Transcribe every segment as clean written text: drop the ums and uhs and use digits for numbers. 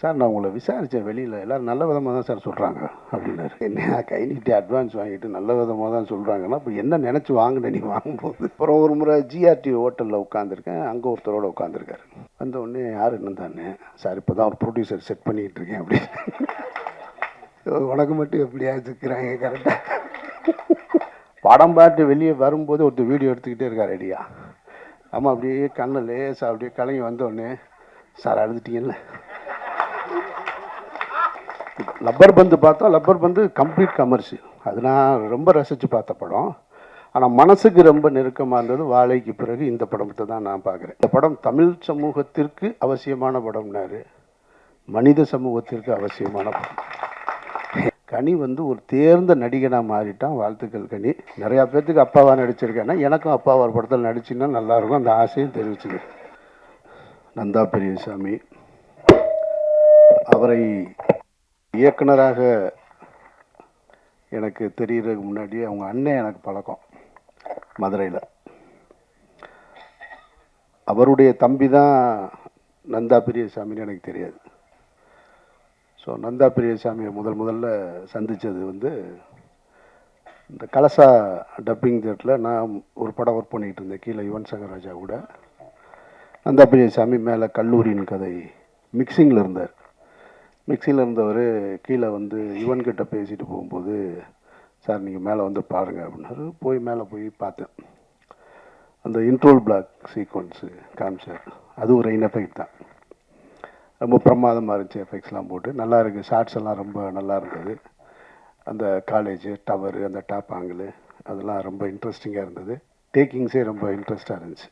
Sir நான் உங்களை விசாரித்தேன் வெளியில், எல்லோரும் நல்ல விதமாக தான் சார் சொல்கிறாங்க அப்படின்னாரு. என்ன கை நீட்டி அட்வான்ஸ் வாங்கிட்டு நல்ல விதமாக தான் சொல்கிறாங்கன்னா, இப்போ என்ன நினச்சி வாங்கினேன் நீ வாங்கும்போது? அப்புறம் ஒரு முறை ஜிஆர்டி ஹோட்டலில் உட்காந்துருக்கேன், அங்கே ஒருத்தரோட உட்காந்துருக்காரு. வந்த உடனே யார் என்ன தானே சார் இப்போ தான் ஒரு ப்ரொடியூசர் செட் பண்ணிக்கிட்டு இருக்கேன் அப்படின்னு. உனக்கு மட்டும் எப்படியா இருக்கிறாங்க கரெக்டாக. படம் பார்த்து வெளியே வரும்போது ஒருத்தர் வீடியோ எடுத்துக்கிட்டே இருக்கார் ரெடியா. ஆமாம், அப்படியே கண்ணில் லேசாக அப்படியே கலங்கி வந்தோடனே சார் அழுதுட்டீங்கல்ல. லப்பர் பந்து பார்த்தோம். லப்பர் பந்து கம்ப்ளீட் கமர்ஷியல், அது நான் ரொம்ப ரசித்து பார்த்த படம். ஆனால் மனசுக்கு ரொம்ப நெருக்கமாக இருந்தது வாழைக்கு பிறகு இந்த படத்தை தான் நான் பார்க்குறேன். இந்த படம் தமிழ் சமூகத்திற்கு அவசியமான படம்னாரு, மனித சமூகத்திற்கு அவசியமான படம். கனி வந்து ஒரு தேர்ந்த நடிகனாக மாறிட்டான். வாழ்த்துக்கள் கனி. நிறையா பேர்த்துக்கு அப்பாவாக நடிச்சிருக்கேன்னா எனக்கும் அப்பா ஒரு படத்தில் நடிச்சுன்னா நல்லாயிருக்கும், அந்த ஆசையும் தெரிவிச்சுங்க. நந்தா பெரியசாமி அவரை இயக்குனராக எனக்கு தெரிகிறதுக்கு முன்னாடி அவங்க அண்ணன் எனக்கு பழக்கம் மதுரையில். அவருடைய தம்பி தான் நந்தா பெரியசாமின்னு எனக்கு தெரியாது. ஸோ நந்தா பெரியசாமியை முதல்ல சந்தித்தது வந்து இந்த கலசா டப்பிங் தியேட்டரில் நான் ஒரு படம் ஒர்க் பண்ணிகிட்டு இருந்தேன் கீழே யுவன் சங்கர் ராஜா கூட. நந்தா பெரியசாமி மேலே கல்லூரியின் கதை மிக்சிங்கில் இருந்தார். மிக்சியில் இருந்தவர் கீழே வந்து யுவன்கிட்ட பேசிட்டு போகும்போது, சார் நீங்கள் மேலே வந்து பாருங்கள் அப்படின்னாரு. மேலே போய் பார்த்தேன். அந்த இன்ட்ரோல் பிளாக் சீக்வன்ஸு காமிச்சார். அது ஒரு ரெயின் எஃபெக்ட் தான், ரொம்ப பிரமாதமாக இருந்துச்சு. எஃபெக்ட்ஸ்லாம் போட்டு நல்லா இருக்குது. ஷார்ட்ஸ் எல்லாம் ரொம்ப நல்லா இருந்தது. அந்த காலேஜு டவரு, அந்த டாப் ஆங்கிள், அதெல்லாம் ரொம்ப இன்ட்ரெஸ்டிங்காக இருந்தது. டேக்கிங்ஸே ரொம்ப இன்ட்ரெஸ்டாக இருந்துச்சு.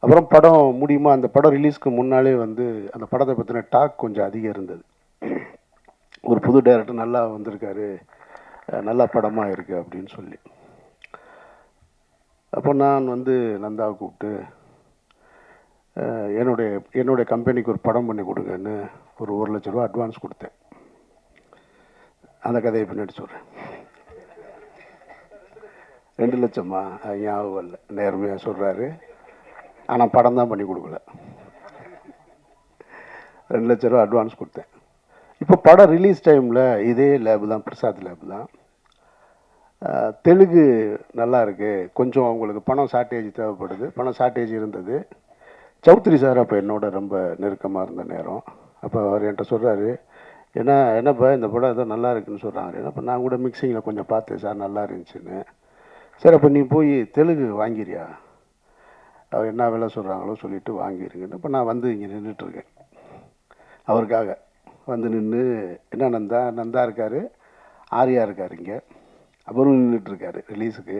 அப்புறம் படம் முடியுமா, அந்த படம் ரிலீஸ்க்கு முன்னாலே வந்து அந்த படத்தை பற்றின டாக் கொஞ்சம் அதிகம் இருந்தது. ஒரு புது டைரக்டர் நல்லா வந்திருக்காரு, நல்ல படமாக இருக்குது அப்படின்னு சொல்லி. அப்போ நான் வந்து நந்தாவை கூப்பிட்டு என்னுடைய கம்பெனிக்கு ஒரு படம் பண்ணி கொடுங்கன்னு ஒரு 1,00,000 ரூபா அட்வான்ஸ் கொடுத்தேன். அந்த கதையை பின்னாடி சொல்கிறேன். 2 லட்சமா ஞாபகம் இல்லை, நேர்மையாக சொல்கிறாரு. ஆனால் படம் தான் பண்ணி கொடுக்கல. 2 லட்ச ரூபா அட்வான்ஸ் கொடுத்தேன். இப்போ படம் ரிலீஸ் டைமில் இதே லேபு தான், பிரசாத் லேபு தான். தெலுங்கு நல்லா இருக்குது, கொஞ்சம் அவங்களுக்கு பணம் ஷார்ட்டேஜ் தேவைப்படுது. பணம் ஷார்ட்டேஜ் இருந்தது. சௌத்ரி சார் அப்போ என்னோட ரொம்ப நெருக்கமாக இருந்த நேரம். அப்போ அவர் என்கிட்ட சொல்கிறாரு, என்னப்பா இந்த படம் ஏதோ நல்லா இருக்குன்னு சொல்கிறாங்க. அப்போ நான் கூட மிக்சிங்கில் கொஞ்சம் பார்த்தேன் சார், நல்லா இருந்துச்சுன்னு. சரி அப்போ நீ போய் தெலுங்கு வாங்கிறியா, அவர் என்ன வேலை சொல்கிறாங்களோ சொல்லிவிட்டு வாங்கிடுங்கன்னு. இப்போ நான் வந்து இங்கே நின்றுட்டுருக்கேன் அவருக்காக. வந்து நின்று என்ன நந்தா இருக்கார், ஆர்யா இருக்கார் இங்கே, அவரும் நின்றுட்டுருக்காரு ரிலீஸுக்கு.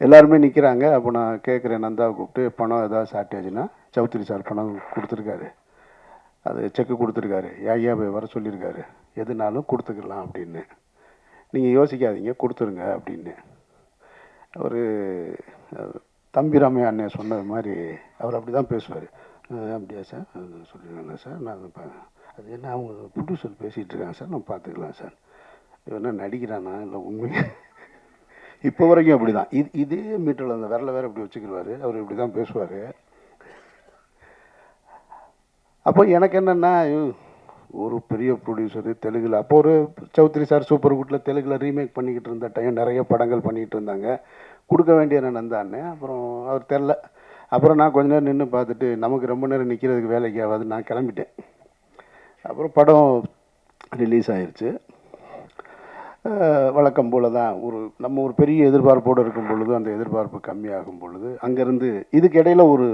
எல்லாருமே நிற்கிறாங்க. அப்போ நான் கேட்குறேன் நந்தாவை கூப்பிட்டு, பணம் ஏதாவது ஷார்ட்டேஜ்னா, சௌத்ரி சார் பணம் கொடுத்துருக்காரு, அது செக்கு கொடுத்துருக்காரு, ஐயா போய் வர சொல்லியிருக்காரு, எதுனாலும் கொடுத்துக்கலாம் அப்படின்னு, நீங்கள் யோசிக்காதீங்க கொடுத்துருங்க அப்படின்னு. அவர் தம்பிராமையா அண்ணன் சொன்னது மாதிரி அவர் அப்படி தான் பேசுவார். அப்படியா சார், அது சொல்லிடுங்க சார், நான் அது என்ன அவங்க ப்ரொடியூசர் பேசிகிட்டு இருக்காங்க சார், நான் பார்த்துக்கலாம் சார். என்ன நடிக்கிறானா இல்லை உண்மையாக? இப்போ வரைக்கும் அப்படி தான். இதே மீட்டரில் அந்த விரலை வேறு இப்படி வச்சுக்கிடுவார். அவர் இப்படி தான் பேசுவார். அப்போ எனக்கு என்னென்னா, ஒரு பெரிய ப்ரொடியூசரு தெலுங்கில், அப்போ ஒரு சௌத்ரி சார் சூப்பர் குட்டில் தெலுங்கில் ரீமேக் பண்ணிக்கிட்டு இருந்த டைம், நிறைய படங்கள் பண்ணிக்கிட்டு இருந்தாங்க. கொடுக்க வேண்டிய நந்தான்னு. அப்புறம் அவர் தெரில. அப்புறம் நான் கொஞ்ச நேரம் நின்று பார்த்துட்டு, நமக்கு ரொம்ப நேரம் நிற்கிறதுக்கு வேலைக்கு ஆகாது, நான் கிளம்பிட்டேன். அப்புறம் படம் ரிலீஸ் ஆயிடுச்சு. வழக்கம் போல் தான் நம்ம ஒரு பெரிய எதிர்பார்ப்போடு இருக்கும் பொழுது அந்த எதிர்பார்ப்பு கம்மியாகும் பொழுது அங்கேருந்து இதுக்கு இடையில் ஒரு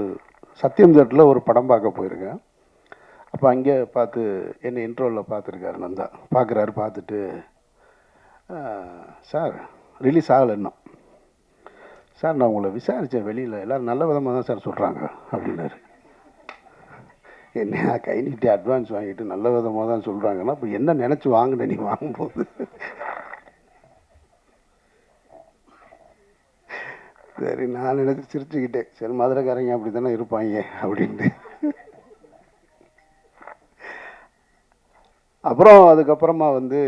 சத்தியம் தேட்டரில் ஒரு படம் பார்க்க போயிருக்கேன். அப்போ அங்கே பார்த்து என்னை இன்ட்ரோவில் பார்த்துருக்காரு நந்தா. பார்க்குறாரு. பார்த்துட்டு, சார் ரிலீஸ் ஆகலை இன்னும் சார், நான் உங்களை விசாரித்தேன் வெளியில், எல்லோரும் நல்ல விதமாக தான் சார் சொல்கிறாங்க அப்படின்னாரு. என்ன கை நீட்டி அட்வான்ஸ் வாங்கிட்டு நல்ல விதமாக தான் சொல்கிறாங்கன்னா, இப்போ என்ன நினச்சி வாங்கினேன் நீ வாங்கும்போது? சரி, நான் நினச்சி சிரிச்சுக்கிட்டேன். சரி, மதுரைக்காரங்க அப்படி தானே இருப்பாங்க அப்படின்ட்டு. அப்புறம் அதுக்கப்புறமா வந்து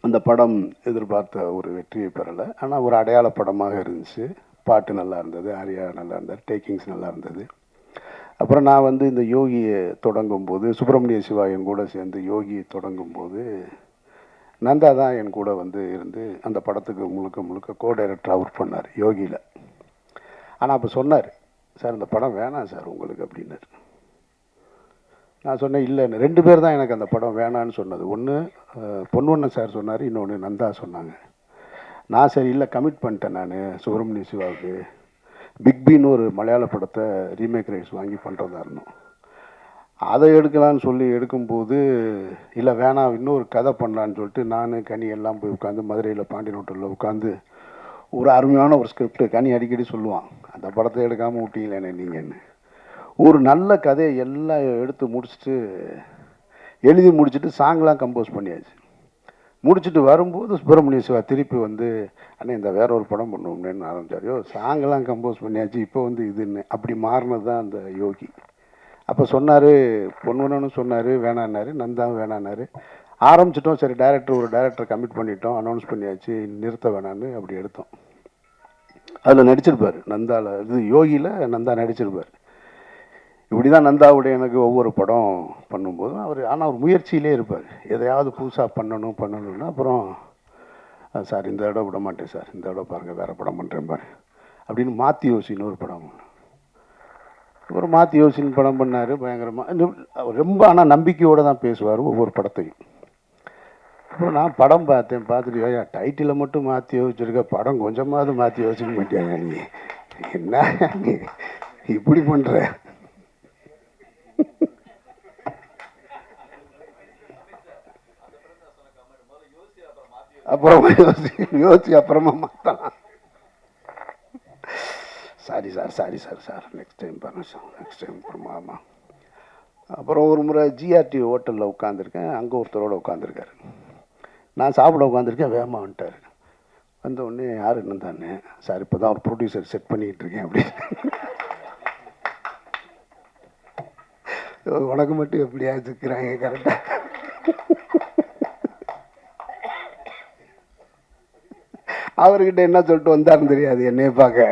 அந்த படம் எதிர்பார்த்த ஒரு வெற்றியை பெறலை. ஆனால் ஒரு அடையாள படமாக இருந்துச்சு. பாட்டு நல்லா இருந்தது, ஆர்யா நல்லா இருந்தார், டேக்கிங்ஸ் நல்லா இருந்தது. அப்புறம் நான் வந்து இந்த யோகியை தொடங்கும்போது, சுப்பிரமணிய சிவா என் கூட சேர்ந்து யோகியை தொடங்கும்போது, நந்தா தான் என் கூட வந்து இருந்து அந்த படத்துக்கு முழுக்க முழுக்க கோ டைரக்டராக ஒர்க் பண்ணார் யோகியில். ஆனால் அப்போ சொன்னார், சார் இந்த படம் வேணாம் சார் உங்களுக்கு அப்படின்னாரு. நான் சொன்னேன் இல்லைன்னு. 2 பேர் தான் எனக்கு அந்த படம் வேணான்னு சொன்னது. ஒன்று பொன்வண்ணன் சார் சொன்னார், இன்னொன்று நந்தா சொன்னாங்க. நான் சரி இல்லை கமிட் பண்ணிட்டேன் நான் சுப்பிரமணிய சிவாவுக்கு. பிக் பின்னு ஒரு மலையாள படத்தை ரீமேக் ரைட்ஸ் வாங்கி பண்ணுறதா இருந்தோம். அதை எடுக்கலான்னு சொல்லி எடுக்கும்போது இல்லை வேணாம் இன்னொரு கதை பண்ணலான்னு சொல்லிட்டு நான் கனி எல்லாம் போய் உட்காந்து மதுரையில் பாண்டியன் ஹோட்டலில் உட்காந்து ஒரு அருமையான ஒரு ஸ்கிரிப்ட் கனி அடிக்கடி சொல்லுவான், அந்த படத்தை எடுக்காமல் விட்டீங்களேண்ணே நீங்கன்னு. ஒரு நல்ல கதையை எல்லாம் எடுத்து முடிச்சுட்டு எழுதி முடிச்சுட்டு சாங்லாம் கம்போஸ் பண்ணியாச்சு. முடிச்சுட்டு வரும்போது சுப்பிரமணிய சிவா திருப்பி வந்து அண்ணே இந்த வேற ஒரு படம் பண்ணுவோம்னு ஆரம்பிச்சார். சாங்கெல்லாம் கம்போஸ் பண்ணியாச்சு, இப்போ வந்து இதுன்னு அப்படி மாறினது தான் அந்த யோகி. அப்போ சொன்னார், பொன்வனனும் சொன்னார் வேணான்னாரு, நந்தாவும் வேணான்னாரு. ஆரம்பிச்சிட்டோம், சரி ஒரு டைரக்டர் கமிட் பண்ணிட்டோம், அனௌன்ஸ் பண்ணியாச்சு, நிறுத்த வேணான்னு அப்படி எடுத்தோம். அதில் நடிச்சிருப்பார் நந்தாவில், இது யோகியில் நந்தா நடிச்சிருப்பார். இப்படி தான் நந்தாவுடைய எனக்கு ஒவ்வொரு படம் பண்ணும்போதும் ஆனால் அவர் முயற்சியிலே இருப்பார், எதையாவது புதுசாக பண்ணணும்னா அப்புறம் சார் இந்த இடம் விட மாட்டேன் சார், இந்த இடம் பாருங்கள் வேறு படம் பண்ணுறேன் பாரு அப்படின்னு மாற்றி யோசின்னு ஒரு படம். அப்புறம் மாற்றி யோசின்னு படம் பண்ணார் பயங்கரமாக. ரொம்ப ஆனால் நம்பிக்கையோடு தான் பேசுவார் ஒவ்வொரு படத்தையும். அப்புறம் நான் படம் பார்த்துட்டு ஐயா டைட்டிலை மட்டும் மாற்றி யோசிச்சிருக்க, படம் கொஞ்சமாவது மாற்றி யோசிக்க மாட்டியாங்க நீ, என்ன இப்படி பண்ணுற. அப்புறமா யோசி அப்புறமா மாற்றலாம். சாரி சார் நெக்ஸ்ட் டைம் அப்புறமா. அப்புறம் ஒரு முறை ஜிஆர்டி ஹோட்டலில் உட்காந்துருக்கேன், அங்கே ஒருத்தரோட உட்காந்துருக்காரு. நான் சாப்பிட உட்காந்துருக்கேன், வேகமாக வந்துட்டார். வந்த உடனே யார் என்ன தானே சார் இப்போ தான் ஒரு ப்ரொடியூசர் செட் பண்ணிக்கிட்டு இருக்கேன் அப்படின்னு. உனக்கு மட்டும் எப்படியா இருக்கிறாங்க கரெக்டாக. அவர்கிட்ட என்ன சொல்லிட்டு வந்தாருன்னு தெரியாது என்னைய பார்க்க.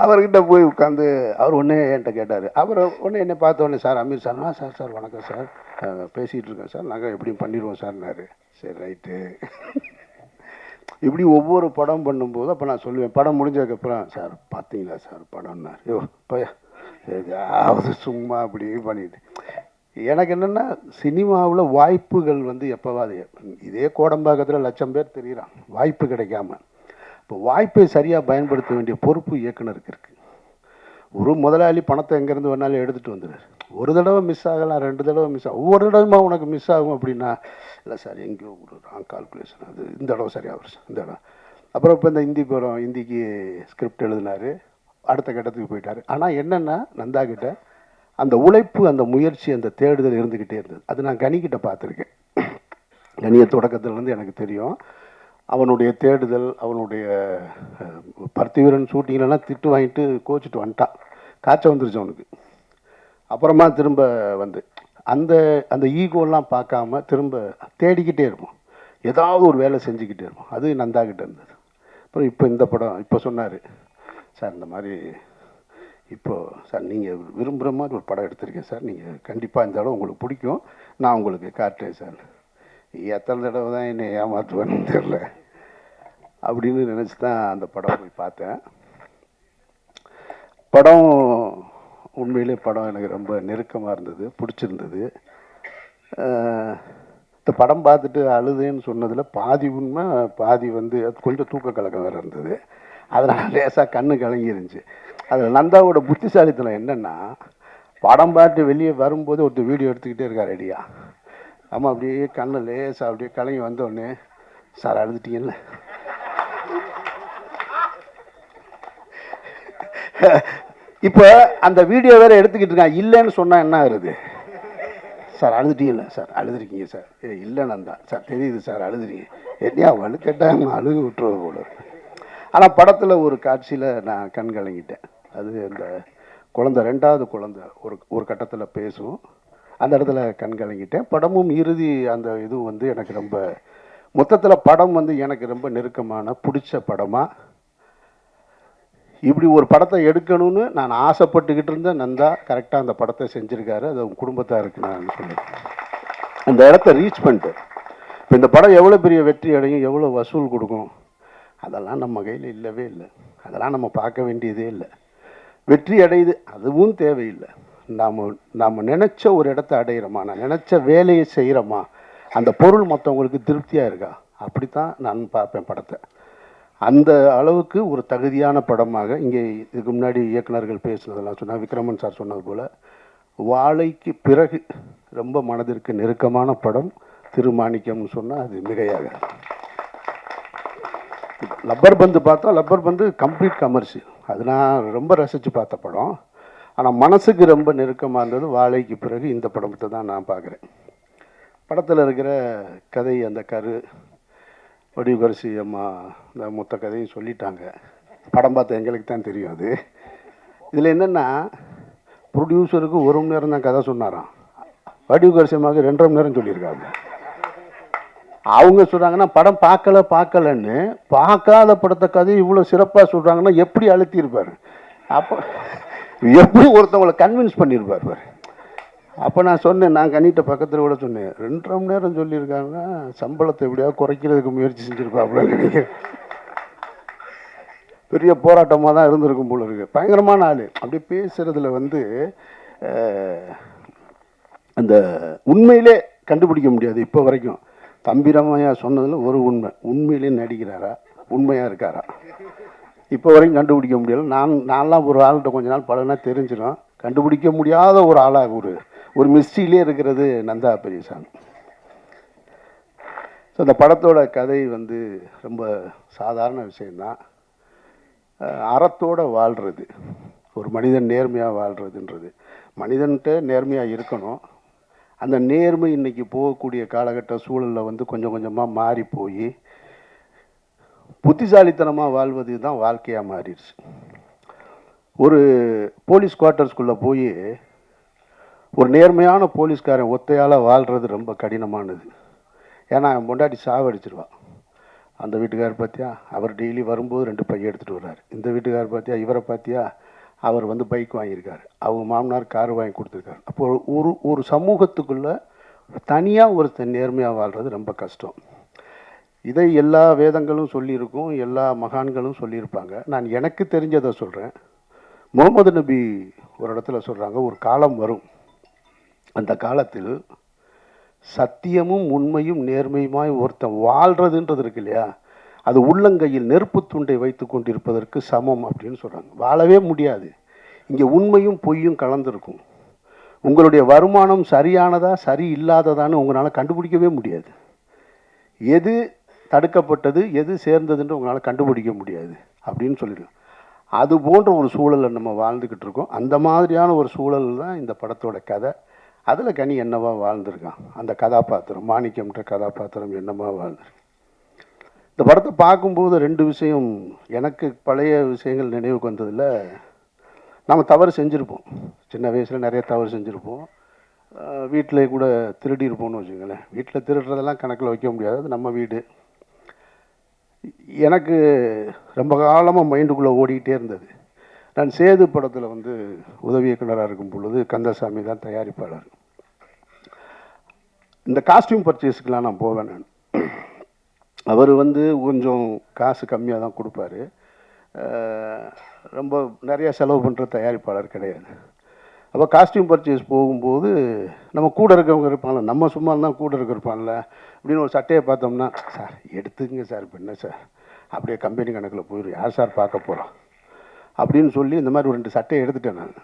அவர்கிட்ட போய் உட்காந்து அவர் ஒன்றே என்கிட்ட கேட்டார். அவர் ஒன்று என்னை பார்த்த உடனே சார் அமீர் சார்னா சார் வணக்கம் சார், பேசிகிட்டு இருக்கேன் சார், நாங்கள் எப்படியும் பண்ணிடுவோம் சார்னாரு. சரி ரைட்டு. இப்படி ஒவ்வொரு படம் பண்ணும்போது அப்போ நான் சொல்லுவேன், படம் முடிஞ்சதுக்கப்புறம் சார் பார்த்தீங்களா சார் படம்னார். பையா ஏதாவது சும்மா அப்படி பண்ணிட்டு. எனக்கு என்னென்னா சினிமாவில் வாய்ப்புகள் வந்து எப்போவாது, இதே கோடம்பாக்கத்தில் 1,00,000 பேர் தெரியுறான் வாய்ப்பு கிடைக்காம. இப்போ வாய்ப்பை சரியாக பயன்படுத்த வேண்டிய பொறுப்பு இயக்குனருக்கு இருக்குது. ஒரு முதலாளி பணத்தை எங்கேருந்து வேணாலும் எடுத்துகிட்டு வந்துடுறாரு. ஒரு தடவை மிஸ் ஆகலாம், 2 தடவை மிஸ் ஆகும், ஒவ்வொரு தடவைமா உனக்கு மிஸ் ஆகும் அப்படின்னா இல்லை சார் எங்கேயோ ஒரு ராங் கால்குலேஷன், அது இந்த தடவை சரியாக வரும் சார் இந்த இடம். அப்புறம் இப்போ இந்த ஹிந்திக்கு ஸ்கிரிப்ட் எழுதினார், அடுத்த கட்டத்துக்கு போயிட்டார். ஆனால் என்னென்னா நந்தா கிட்ட அந்த உழைப்பு, அந்த முயற்சி, அந்த தேடுதல் இருந்துக்கிட்டே இருந்தது. அது நான் கனிக்கிட்ட பார்த்துருக்கேன். கனிய தொடக்கத்துலேருந்து எனக்கு தெரியும். அவனுடைய தேடுதல், அவனுடைய பர்த்திவீரன் ஷூட்டிங்லாம் திட்டு வாங்கிட்டு கோச்சிட்டு வந்துட்டான், காய்ச்சல் வந்துருச்சு அவனுக்கு. அப்புறமா திரும்ப வந்து அந்த அந்த ஈகோலாம் பார்க்காம திரும்ப தேடிக்கிட்டே இருப்போம், ஏதாவது ஒரு வேலை செஞ்சுக்கிட்டே இருப்போம். அது நந்தாக்கிட்ட இருந்தது. அப்புறம் இப்போ இந்த படம் இப்போ சொன்னார் சார், இந்த மாதிரி இப்போது சார் நீங்கள் விரும்புகிற மாதிரி ஒரு படம் எடுத்திருக்கேன் சார், நீங்கள் கண்டிப்பாக இந்த இடம் உங்களுக்கு பிடிக்கும், நான் உங்களுக்கு காட்டுறேன் சார். எத்தனை தடவை தான் என்னை ஏமாற்றுவேன்னு தெரில அப்படின்னு நினச்சி தான் அந்த படம் போய் பார்த்தேன். படம் உண்மையிலே படம் எனக்கு ரொம்ப நெருக்கமாக இருந்தது, பிடிச்சிருந்தது. இந்த படம் பார்த்துட்டு அழுதுன்னு சொன்னதில் பாதி உண்மை, பாதி வந்து கொஞ்சம் தூக்க கலக்கம் வேறு இருந்தது, அதனால் லேசாக கண்ணு கலங்கி இருந்துச்சு. அதில் நந்தாவோட புத்திசாலித்தனம் என்னென்னா, படம் பார்த்து வெளியே வரும்போது ஒருத்தர் வீடியோ எடுத்துக்கிட்டே இருக்கார் ரெடியா. ஆமாம், அப்படியே கண்ணு லேசாக அப்படியே கலங்கி வந்தோடனே சார் அழுதுட்டீங்கல்ல. இப்போ அந்த வீடியோ வேறு எடுத்துக்கிட்டு இருக்கான், இல்லைன்னு சொன்னால் என்ன ஆகுது, சார் அழுதுட்டீங்கல்ல, சார் அழுதுருக்கீங்க சார், இல்லை நந்தா சார் தெரியுது சார் அழுதுறீங்க, என்னையா வலு கேட்டால் அழுகு விட்டுருவ போல. ஆனால் படத்தில் ஒரு காட்சியில் நான் கண் கலங்கிட்டேன். அது அந்த குழந்தை, 2வது குழந்தை ஒரு கட்டத்தில் பேசும், அந்த இடத்துல கண் கலங்கிட்டேன். படமும் இறுதி அந்த இது வந்து எனக்கு ரொம்ப, மொத்தத்தில் படம் வந்து எனக்கு ரொம்ப நெருக்கமான பிடிச்ச படமாக இப்படி ஒரு படத்தை எடுக்கணும்னு நான் ஆசைப்பட்டுக்கிட்டு இருந்தேன். நந்தா கரெக்டாக அந்த படத்தை செஞ்சுருக்காரு. அது அவங்க குடும்பத்தாருக்கு நான் சொல்லுவேன். அந்த இடத்த ரீச் பண்ணிட்டு இப்போ இந்த படம் எவ்வளோ பெரிய வெற்றி அடையும், எவ்வளோ வசூல் கொடுக்கும், அதெல்லாம் நம்ம கையில் இல்லவே இல்லை. அதெல்லாம் நம்ம பார்க்க வேண்டியதே இல்லை. வெற்றி அடையுது, அதுவும் தேவையில்லை. நாம் நினச்ச ஒரு இடத்த அடையிறோமா, நான் நினச்ச வேலையை செய்கிறோமா, அந்த பொருள் மற்றவங்களுக்கு திருப்தியாக இருக்கா, அப்படித்தான் நான் பார்ப்பேன் படத்தை. அந்த அளவுக்கு ஒரு தகுதியான படமாக இங்கே இதுக்கு முன்னாடி இயக்குநர்கள் பேசுனதெல்லாம் சொன்னால், விக்ரமன் சார் சொன்னது போல் வாழைக்கு பிறகு ரொம்ப மனதிற்கு நெருக்கமான படம் திருமாணிக்கம்னு சொன்னால் அது மிகையாக. லப்பர் பந்து பார்த்தா லப்பர் பந்து கம்ப்ளீட் கமர்ஷியல், அது நான் ரொம்ப ரசித்து பார்த்த படம். ஆனால் மனசுக்கு ரொம்ப நெருக்கமாக இருந்தது வாழைக்கு பிறகு இந்த படத்தை தான் நான் பார்க்குறேன். படத்தில் இருக்கிற கதை, அந்த வடிவகரிசி அம்மா இந்த மொத்த கதையும் சொல்லிட்டாங்க. படம் பார்த்த எங்களுக்கு தான் தெரியும். அது இதில் என்னென்னா, ப்ரொடியூசருக்கு 1 மணி நேரம் தான் கதை சொன்னாராம், வடிவகரிசி அம்மாவுக்கு 2.5 மணி நேரம் சொல்லியிருக்காங்க. அவங்க சொல்கிறாங்கன்னா படம் பார்க்கலன்னு, பார்க்காத படத்தை கதை இவ்வளோ சிறப்பாக சொல்கிறாங்கன்னா எப்படி அழுத்தியிருப்பார், அப்போ எப்படி ஒருத்தவங்களை கன்வின்ஸ் பண்ணியிருப்பார் பாரு. அப்போ நான் சொன்னேன், நான் கண்ணிட்ட பக்கத்தில் கூட சொன்னேன், 2.5 மணி நேரம் சொல்லியிருக்காங்கன்னா சம்பளத்தை எப்படியாவது குறைக்கிறதுக்கு முயற்சி செஞ்சுருப்பாப்புல நினைக்கிறேன். பெரிய போராட்டமாக தான் இருந்திருக்கும் போல இருக்கு. பயங்கரமான ஆள். அப்படி பேசுகிறதுல அந்த உண்மையிலே கண்டுபிடிக்க முடியாது. இப்போ வரைக்கும் தம்பிராமையா சொன்னதில் ஒரு உண்மையிலே நடிக்கிறாரா, உண்மையாக இருக்காரா, இப்போ வரைக்கும் கண்டுபிடிக்க முடியலை. நான்லாம் ஒரு ஆள்கிட்ட கொஞ்ச நாள் பழகினா தெரிஞ்சிடும். கண்டுபிடிக்க முடியாத ஒரு ஆளாக ஒரு மிஸ்ட்ரியிலே இருக்கிறது நந்தா பெரியசாமி. ஸோ அந்த படத்தோட கதை ரொம்ப சாதாரண விஷயந்தான். அறத்தோடு வாழ்கிறது, ஒரு மனிதன் நேர்மையாக வாழ்கிறதுன்றது. மனிதன்கிட்ட நேர்மையாக இருக்கணும். அந்த நேர்மை இன்றைக்கி போகக்கூடிய காலகட்ட சூழலில் கொஞ்சம் கொஞ்சமாக மாறி போய் புத்திசாலித்தனமாக வாழ்வது தான் வாழ்க்கையாக மாறிடுச்சு. ஒரு போலீஸ் குவார்ட்டர்ஸ்குள்ளே போய் ஒரு நேர்மையான போலீஸ்காரன் ஒத்தையால் வாழ்கிறது ரொம்ப கடினமானது. ஏன்னா அவன் பொண்டாட்டி சாவடிச்சிருவான். அந்த வீட்டுக்காரர் பார்த்தியா, அவர் டெய்லி வரும்போது 2 பையன் எடுத்துகிட்டு வர்றாரு. இந்த வீட்டுக்காரர் பார்த்தியா, இவரை பார்த்தியா, அவர் பைக் வாங்கியிருக்காரு, அவங்க மாமனார் கார் வாங்கி கொடுத்துருக்காரு. அப்போ ஒரு சமூகத்துக்குள்ளே தனியாக ஒருத்தன் நேர்மையாக வாழ்கிறது ரொம்ப கஷ்டம். இதை எல்லா வேதங்களும் சொல்லியிருக்கும், எல்லா மகான்களும் சொல்லியிருப்பாங்க. நான் எனக்கு தெரிஞ்சதை சொல்கிறேன். முகமது நபி ஒரு இடத்துல சொல்கிறாங்க, ஒரு காலம் வரும், அந்த காலத்தில் சத்தியமும் உண்மையும் நேர்மையுமாய் ஒருத்தன் வாழ்கிறதுன்றது இருக்கு இல்லையா, அது உள்ளங்கையில் நெருப்பு துண்டை வைத்து கொண்டிருப்பதற்கு சமம் அப்படின்னு சொல்கிறாங்க. வாழவே முடியாது. இங்கே உண்மையும் பொய்யும் கலந்துருக்கும். உங்களுடைய வருமானம் சரியானதா சரி இல்லாததான்னு உங்களால் கண்டுபிடிக்கவே முடியாது. எது தடுக்கப்பட்டது எது சேர்ந்ததுன்னு உங்களால் கண்டுபிடிக்க முடியாது அப்படின்னு சொல்லிடுவோம். அது போன்ற ஒரு சூழலில் நம்ம வாழ்ந்துக்கிட்டு இருக்கோம். அந்த மாதிரியான ஒரு சூழல் தான் இந்த படத்தோட கதை. அதில் கனி என்னவா வாழ்ந்திருக்கான், அந்த கதாபாத்திரம் மாணிக்கம்ன்ற கதாபாத்திரம் என்னவா வாழ்ந்திருக்கு. இந்த படத்தை பார்க்கும்போது 2 விஷயம் எனக்கு பழைய விஷயங்கள் நினைவுக்கு வந்ததில், நம்ம தவறு செஞ்சுருப்போம், சின்ன வயசில் நிறைய தவறு செஞ்சுருப்போம். வீட்டில் கூட திருடி இருப்போம்னு வச்சுக்கோங்களேன். வீட்டில் திருடுறதெல்லாம் கணக்கில் வைக்க முடியாது, அது நம்ம வீடு. எனக்கு ரொம்ப காலமாக மைண்டுக்குள்ளே ஓடிக்கிட்டே இருந்தது. நான் சேது படத்தில் உதவி இயக்குனராக இருக்கும் பொழுது கந்தசாமி தான் தயாரிப்பாளர். இந்த காஸ்டியூம் பர்ச்சேஸுக்கெலாம் நான் போவேன். நான் அவர் கொஞ்சம் காசு கம்மியாக தான் கொடுப்பாரு. ரொம்ப நிறையா செலவு பண்ணுற தயாரிப்பாளர் கிடையாது. அப்போ காஸ்டியூம் பர்ச்சேஸ் போகும்போது நம்ம கூட இருக்கவங்க இருப்பாங்கள்ல, நம்ம சும்மா இருந்தால் கூட இருப்பான்ல அப்படின்னு ஒரு சட்டையை பார்த்தோம்னா, சார் எடுத்துக்கங்க சார், இப்போ என்ன சார் அப்படியே கம்பெனி கணக்கில் போயிடும், யார் சார் பார்க்க போகிறோம் அப்படின்னு சொல்லி இந்த மாதிரி ஒரு 2 சட்டையை எடுத்துட்டேன் நான்.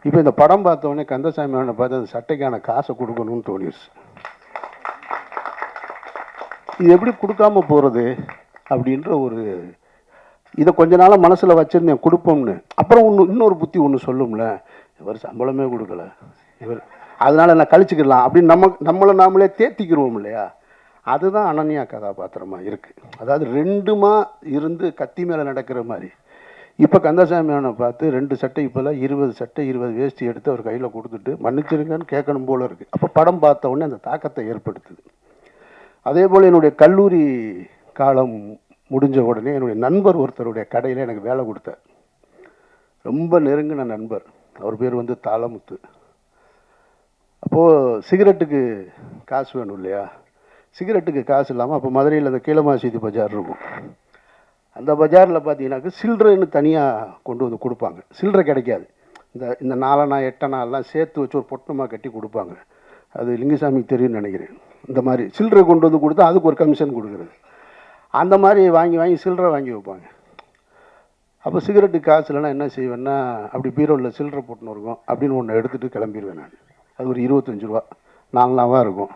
இப்போ இந்த படம் பார்த்தோடனே கந்தசாமி அவனை பார்த்து அந்த சட்டைக்கான காசை கொடுக்கணும்னு தோணிடுச்சு. இது எப்படி கொடுக்காம போகிறது அப்படின்ற ஒரு இதை கொஞ்ச நாளாக மனசில் வச்சுருந்தேன், கொடுப்போம்னு. அப்புறம் இன்னொரு புத்தி ஒன்று சொல்லும்ல, இவர் சம்பளமே கொடுக்கல, இவர் அதனால் நான் கழிச்சுக்கலாம் அப்படின்னு நம்மளை நாமளே தேத்திக்கிடுவோம் இல்லையா. அதுதான் அனன்யா கதாபாத்திரமாக இருக்குது. அதாவது 2மா இருந்து கத்தி மேலே நடக்கிற மாதிரி. இப்போ கந்தசாமியான பார்த்து 2 சட்டை, இப்போல்லாம் 20 சட்டை 20 வேஷ்டி எடுத்து அவர் கையில் கொடுத்துட்டு மன்னிச்சிருங்கன்னு கேட்கணும் போல இருக்குது. அப்போ படம் பார்த்த உடனே அந்த தாக்கத்தை ஏற்படுத்துது. அதே போல் என்னுடைய கல்லூரி காலம் முடிஞ்ச உடனே என்னுடைய நண்பர் ஒருத்தருடைய கடையில் எனக்கு வேலை கொடுத்தார். ரொம்ப நெருங்கின நண்பர். அவர் பேர் வந்து தாளமுத்து. அப்போது சிகரெட்டுக்கு காசு வேணும் இல்லையா, சிகரெட்டுக்கு காசு இல்லாமல் அப்போ மதுரையில் அந்த கீழமாசீதி பஜார் இருக்கும். அந்த பஜாரில் பார்த்தீங்கன்னாக்க சில்லறைன்னு தனியாக கொண்டு வந்து கொடுப்பாங்க. சில்லறை கிடைக்காது. இந்த 4 8 சேர்த்து வச்சு ஒரு பொட்டமாக கட்டி கொடுப்பாங்க. அது லிங்குசாமிக்கு தெரியும்னு நினைக்கிறேன். இந்த மாதிரி சில்லறை கொண்டு வந்து கொடுத்தா அதுக்கு ஒரு கமிஷன் கொடுக்குறது. அந்த மாதிரி வாங்கி சில்லறை வாங்கி வைப்பாங்க. அப்போ சிகரெட்டுக்கு காசு இல்லைன்னா என்ன செய்வேன்னா, அப்படி பீரோவில் சில்லறை போட்டுன்னு இருக்கும் அப்படின்னு ஒன்று எடுத்துகிட்டு கிளம்பிடுவேன் நான். அது ஒரு 25 ரூபா 4 நாவாக இருக்கும்.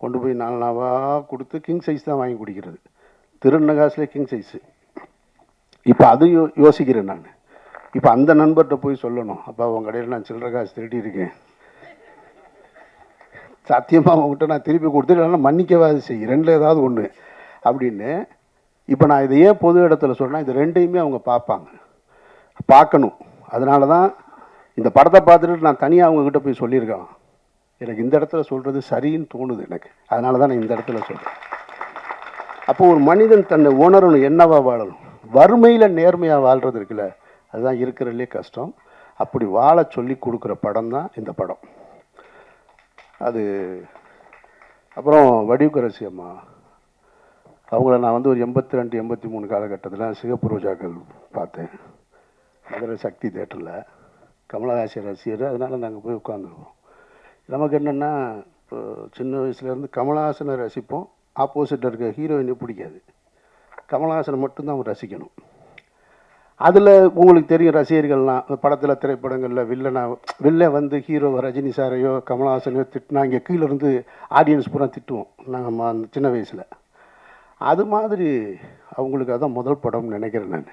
கொண்டு போய் 4 நாவாக கொடுத்து கிங் சைஸ் தான் வாங்கி குடிக்கிறது. திருண்ண காசுலேயே கிங் சைஸு. இப்போ அது யோசிக்கிறேன் நான். இப்போ அந்த நண்பர்கிட்ட போய் சொல்லணும், அப்போ அவங்க கடையில் நான் சில்லறை காசு திருடி இருக்கேன், சத்தியமாக அவங்ககிட்ட நான் திருப்பி கொடுத்துட்டு இல்லைன்னா மன்னிக்கவாது செய், ரெண்டில் ஏதாவது ஒன்று அப்படின்னு. இப்போ நான் இதை ஏன் பொது இடத்துல சொன்னால், இது ரெண்டையுமே அவங்க பார்க்கணும். அதனால தான் இந்த படத்தை பார்த்துட்டு நான் தனியாக அவங்கக்கிட்ட போய் சொல்லியிருக்கேன். எனக்கு இந்த இடத்துல சொல்கிறது சரின்னு தோணுது எனக்கு. அதனால தான் நான் இந்த இடத்துல சொல்கிறேன். அப்போ ஒரு மனிதன் தன்னை உணரணும், என்னவா வாழணும். வறுமையில் நேர்மையாக வாழ்கிறது இருக்குல்ல, அதுதான் இருக்கிறதுலே கஷ்டம். அப்படி வாழ சொல்லி கொடுக்குற படம் தான் இந்த படம். அது அப்புறம் வடிவுக்கரசி அம்மா, அவங்கள நான் வந்து ஒரு 82 83 காலகட்டத்தில் சிகப்பு ரோஜாக்கள் பார்த்தேன் மதுரை சக்தி தேட்டரில். கமலஹாசன் ரசிகர், அதனால் நாங்கள் போய் உட்காந்துருவோம். நமக்கு என்னென்னா, இப்போ சின்ன வயசுலேருந்து கமலஹாசனை ரசிப்போம். ஆப்போசிட்டில் இருக்க ஹீரோயினை பிடிக்காது, கமலஹாசனை மட்டும்தான் ரசிக்கணும். அதில் உங்களுக்கு தெரியும், ரசிகர்கள்லாம் படத்தில் திரைப்படங்களில் வில்லன் வந்து ஹீரோ ரஜினி சாரையோ கமலஹாசனையோ திட்டினா இங்கே கீழே இருந்து ஆடியன்ஸ் பூரா திட்டுவோம் நாங்கள் அந்த சின்ன வயசில். அது மாதிரி அவங்களுக்கு அதான் முதல் படம்னு நினைக்கிறேன் நான்.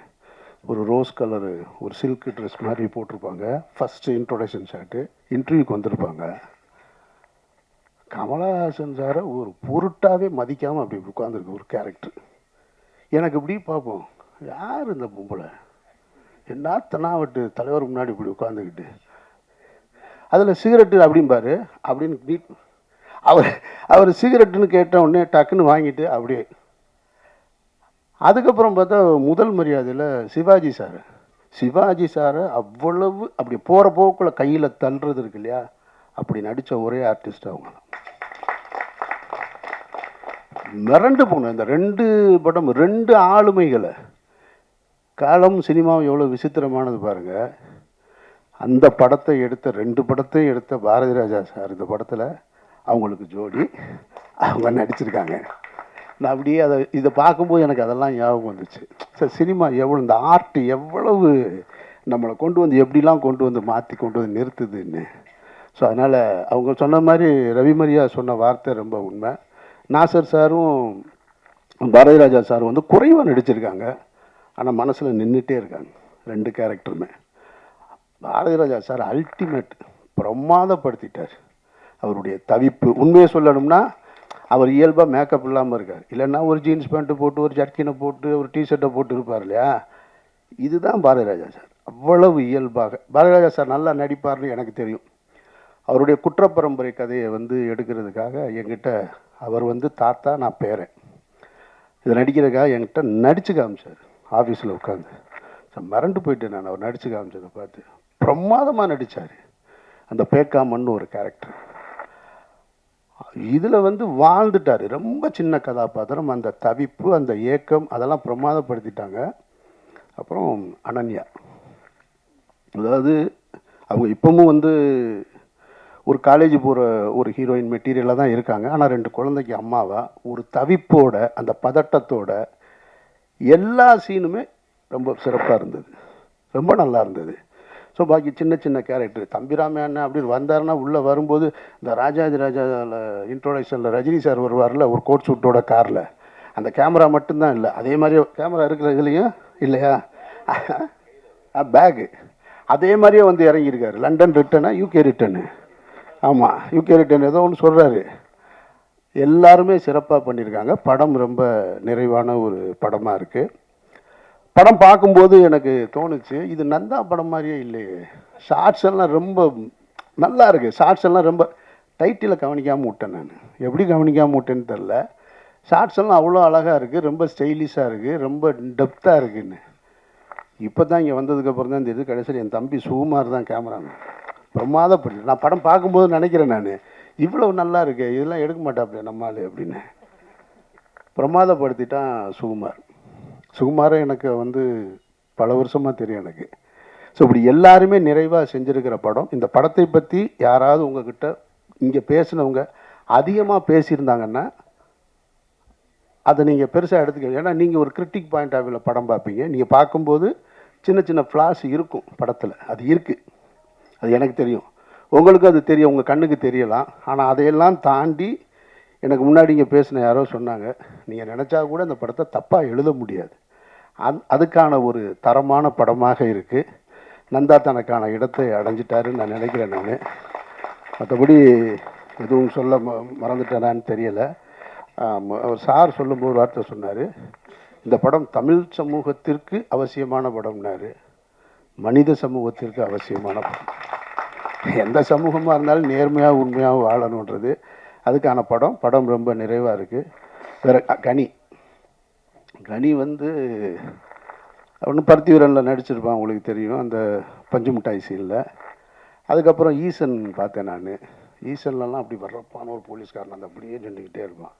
ஒரு ரோஸ் கலரு ஒரு சில்க் ட்ரெஸ் மாதிரி போட்டிருப்பாங்க. ஃபஸ்ட்டு இன்ட்ரோடக்ஷன் ஷாட்டு, இன்டர்வியூக்கு வந்திருப்பாங்க. கமலஹாசன் சாரை ஒரு பொருட்டாகவே மதிக்காமல் அப்படி உட்காந்துருக்கு ஒரு கேரக்டர். எனக்கு இப்படி பார்ப்போம், யார் இந்த பொம்பளை, என்ன தனாவட்டு தலைவர் முன்னாடி இப்படி உட்காந்துக்கிட்டு, அதில் சிகரெட்டு அப்படிம்பாரு அப்படின்னு அவர் சிகரெட்டுன்னு கேட்ட உடனே டக்குன்னு வாங்கிட்டு அப்படியே. அதுக்கப்புறம் பார்த்தா முதல் மரியாதையில் சிவாஜி சாரை அவ்வளவு அப்படி போகிற போக்குள்ள கையில் தள்ளுறது இருக்கு இல்லையா, அப்படி நடித்த ஒரே ஆர்டிஸ்ட் அவங்க. மிரண்டு போனேன். இந்த 2 படம் 2 ஆளுமைகளை. காலம் சினிமாவும் எவ்வளோ விசித்திரமானது பாருங்கள். அந்த படத்தை எடுத்த 2 படத்தையும் எடுத்த பாரதி ராஜா சார் இந்த படத்தில் அவங்களுக்கு ஜோடி அவங்க நடிச்சிருக்காங்க. நான் அப்படியே இதை பார்க்கும்போது எனக்கு அதெல்லாம் ஞாபகம் வந்துச்சு. சார் சினிமா எவ்வளோ, இந்த ஆர்ட் எவ்வளவு நம்மளை கொண்டு வந்து எப்படிலாம் கொண்டு வந்து மாற்றி கொண்டு வந்து நிறுத்துதுன்னு. ஸோ அதனால் அவங்க சொன்ன மாதிரி ரவிமரியா சொன்ன வார்த்தை ரொம்ப உண்மை. நாசர் சாரும் பாரதி ராஜா சாரும் வந்து குறைவாக நடிச்சிருக்காங்க, ஆனால் மனசில் நின்றுட்டே இருக்காங்க 2 கேரக்டருமே. Bharathi Raja sir ultimate, பிரமாதப்படுத்திட்டார். அவருடைய தவிப்பு, உண்மையை சொல்லணும்னா அவர் இயல்பாக மேக்கப் இல்லாமல் இருக்கார். இல்லைன்னா ஒரு ஜீன்ஸ் பேண்ட்டு போட்டு ஒரு ஜர்க்கினை போட்டு ஒரு டிஷர்ட்டை போட்டு இருப்பார் இல்லையா. இதுதான் பாரதி ராஜா சார், அவ்வளவு இயல்பாக. பாரதி ராஜா சார் நல்லா நடிப்பார்னு எனக்கு தெரியும். அவருடைய குற்றப்பரம்பரை கதையை வந்து எடுக்கிறதுக்காக என்கிட்ட அவர் வந்து தாத்தா நான் பேரன் இதை நடிக்கிறதுக்காக என்கிட்ட நடித்து காமிச்சார் ஆஃபீஸில் உட்காந்து. மறந்து போயிட்டேன் நான் அவர் நடித்து காமிச்சதை பார்த்து. பிரமாதமாக நடித்தார். அந்த பேக்காமன்னு ஒரு கேரக்டர் இதில் வந்து வாழ்ந்துட்டார். ரொம்ப சின்ன கதாபாத்திரம், அந்த தவிப்பு அந்த ஏக்கம் அதெல்லாம் பிரமாதப்படுத்திட்டாங்க. அப்புறம் அனன்யா, அதாவது அவங்க இப்பவும் வந்து ஒரு காலேஜ் போகிற ஒரு ஹீரோயின் மெட்டீரியலாக தான் இருக்காங்க. ஆனால் 2 குழந்தைக்கு அம்மாவா ஒரு தவிப்போட அந்த பதட்டத்தோட எல்லா சீனுமே ரொம்ப சிறப்பாக இருந்தது, ரொம்ப நல்லா இருந்தது. ஸோ பாக்கி சின்ன சின்ன கேரக்டர் தம்பிராமே அண்ணன் அப்படின்னு வந்தாருன்னா உள்ளே வரும்போது இந்த ராஜாதி ராஜாவில் இன்ட்ரோடக்ஷனில் ரஜினி சார் வருவார்ல ஒரு கோட் சூட்டோட காரில், அந்த கேமரா மட்டும்தான் இல்லை, அதே மாதிரி கேமரா இருக்கிற இதுலேயும் இல்லையா பேகு அதே மாதிரியே வந்து இறங்கியிருக்காரு. லண்டன் ரிட்டனா யூகே ரிட்டனு, ஆமாம் யூகே ரிட்டன் ஏதோ ஒன்று சொல்கிறாரு. எல்லாருமே சிறப்பாக பண்ணியிருக்காங்க. படம் ரொம்ப நிறைவான ஒரு படமாக இருக்குது. படம் பார்க்கும்போது எனக்கு தோணுச்சு, இது நந்தா படம் மாதிரியே இல்லையே. ஷார்ட்ஸ் எல்லாம் ரொம்ப நல்லா இருக்குது. ஷார்ட்ஸ் எல்லாம் ரொம்ப டைட்டில் கவனிக்காமல் விட்டேன் நான். எப்படி கவனிக்காமல் விட்டேன்னு தெரில. ஷார்ட்ஸ் எல்லாம் அவ்வளோ அழகாக இருக்குது, ரொம்ப ஸ்டைலிஷாக இருக்குது, ரொம்ப டெப்த்தாக இருக்குன்னு. இப்போ தான் இங்கே வந்ததுக்கப்புறம் தான் இந்த இது கடைசியில் என் தம்பி சுகுமார் தான் கேமராமேன். பிரமாதப்பட்டு நான் படம் பார்க்கும்போது நினைக்கிறேன், நான் இவ்வளோ நல்லா இருக்கு, இதெல்லாம் எடுக்க மாட்டாப்ல நம்மால் அப்படின்னு. பிரமாதப்படுத்திட்டான் சுகுமார். சுகுமாரை எனக்கு வந்து பல வருஷமாக தெரியும் எனக்கு. ஸோ இப்படி எல்லாருமே நிறைவாக செஞ்சுருக்கிற படம். இந்த படத்தை பற்றி யாராவது உங்ககிட்ட இங்கே பேசினவங்க அதிகமாக பேசியிருந்தாங்கன்னா அதை நீங்கள் பெருசாக எடுத்துக்க. ஏன்னா நீங்கள் ஒரு கிரிட்டிக் பாயிண்ட் ஆஃப் வியூவில் படம் பார்ப்பீங்க. நீங்கள் பார்க்கும்போது சின்ன சின்ன ஃப்ளாஸ் இருக்கும் படத்தில், அது இருக்குது, அது எனக்கு தெரியும், உங்களுக்கு அது தெரியும், உங்கள் கண்ணுக்கு தெரியலாம். ஆனால் அதையெல்லாம் தாண்டி எனக்கு முன்னாடி இங்கே பேசின யாரோ சொன்னாங்க, நீங்கள் நினச்சா கூட இந்த படத்தை தப்பாக எழுத முடியாது. அதுக்கான ஒரு தரமான படமாக இருக்குது. நந்தா தனக்கான இடத்தை அடைஞ்சிட்டாருன்னு நான் நினைக்கிறேன். நான் மற்றபடி எதுவும் சொல்ல மறந்துட்டேனான்னு தெரியலை. அவர் சார் சொல்லும்போது ஒரு வார்த்தை சொன்னார், இந்த படம் தமிழ் சமூகத்திற்கு அவசியமான படம்னாரு, மனித சமூகத்திற்கு அவசியமான படம். எந்த சமூகமாக இருந்தாலும் நேர்மையாக உண்மையாக வாழணுன்றது அதுக்கான படம். படம் ரொம்ப நிறைவாக இருக்குது. வேறு கனி வந்து ஒன்று பருத்தி வீரனில் நடிச்சிருப்பான், உங்களுக்கு தெரியும், அந்த பஞ்சு மிட்டாய் சீனில். அதுக்கப்புறம் ஈசன் பார்த்தேன் நான். ஈசன்லலாம் அப்படி வர்றப்பான ஒரு போலீஸ்காரன் அந்த அப்படியே நின்றுக்கிட்டே இருப்பான்.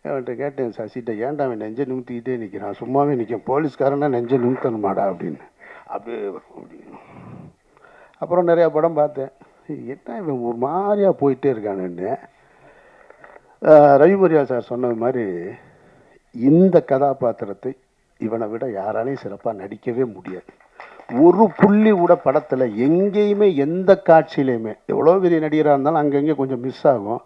அவன்கிட்ட கேட்டேன், சசிட்ட, ஏன்டா அவன் நெஞ்சை நிமித்திக்கிட்டே நிற்கிறான், சும்மாவே நிற்கும், போலீஸ்காரனா நெஞ்சை நிமித்தணுமாடா அப்படின்னு. அப்படியே அப்படின்னு. அப்புறம் நிறையா படம் பார்த்தேன், என்ன இவன் ஒரு மாதிரியாக போயிட்டே இருக்கானுன்னு. ரவிமரியா சார் சொன்னது மாதிரி இந்த கதாபாத்திரத்தை இவனை விட யாராலையும் சிறப்பாக நடிக்கவே முடியாது. ஒரு புள்ளி கூட படத்தில் எங்கேயுமே எந்த காட்சியிலையுமே எவ்வளோ பெரிய நடிகராக இருந்தாலும் அங்கங்கே கொஞ்சம் மிஸ் ஆகும்.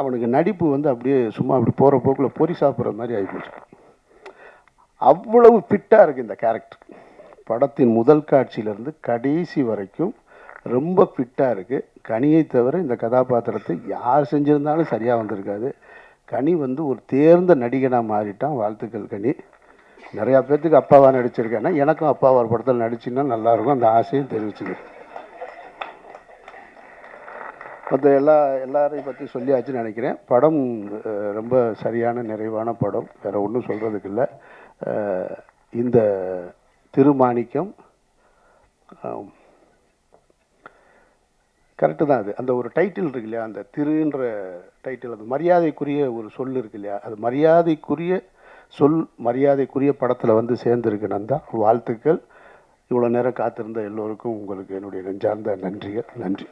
அவனுக்கு நடிப்பு வந்து அப்படியே சும்மா அப்படி போகிற போக்கில் பொறி சாப்பிட்ற மாதிரி ஆகிப்போச்சு. அவ்வளவு ஃபிட்டாக இருக்குது இந்த கேரக்டர். படத்தின் முதல் காட்சியிலேருந்து கடைசி வரைக்கும் ரொம்ப ஃபிட்டாக இருக்குது. கனியை தவிர இந்த கதாபாத்திரத்தை யார் செஞ்சுருந்தாலும் சரியாக வந்திருக்காது. கனி வந்து ஒரு தேர்ந்த நடிகனாக மாறிட்டான். வாழ்த்துக்கள் கனி. நிறையா பேர்த்துக்கு அப்பாவாக நடிச்சிருக்கேன்னா எனக்கும் அப்பா ஒரு படத்தில் நடிச்சுன்னா நல்லாயிருக்கும், அந்த ஆசையும் தெரிவிச்சுக்கிறேன். மற்ற எல்லாரையும் பற்றி சொல்லியாச்சுன்னு நினைக்கிறேன். படம் ரொம்ப சரியான நிறைவான படம், வேறு ஒன்றும் சொல்கிறதுக்கு இல்லை. இந்த திருமாணிக்கம் கரெக்டு தான். அது அந்த ஒரு டைட்டில் இருக்கு இல்லையா, அந்த திருன்ற டைட்டில், அது மரியாதைக்குரிய ஒரு சொல் இருக்கு இல்லையா, அது மரியாதைக்குரிய சொல், மரியாதைக்குரிய படத்தில் வந்து சேர்ந்துருக்கு. நந்தா, வாழ்த்துக்கள். இவ்வளோ நேரம் காத்திருந்த எல்லோருக்கும் உங்களுக்கு என்னுடைய நெஞ்சார்ந்த நன்றிகள். நன்றி.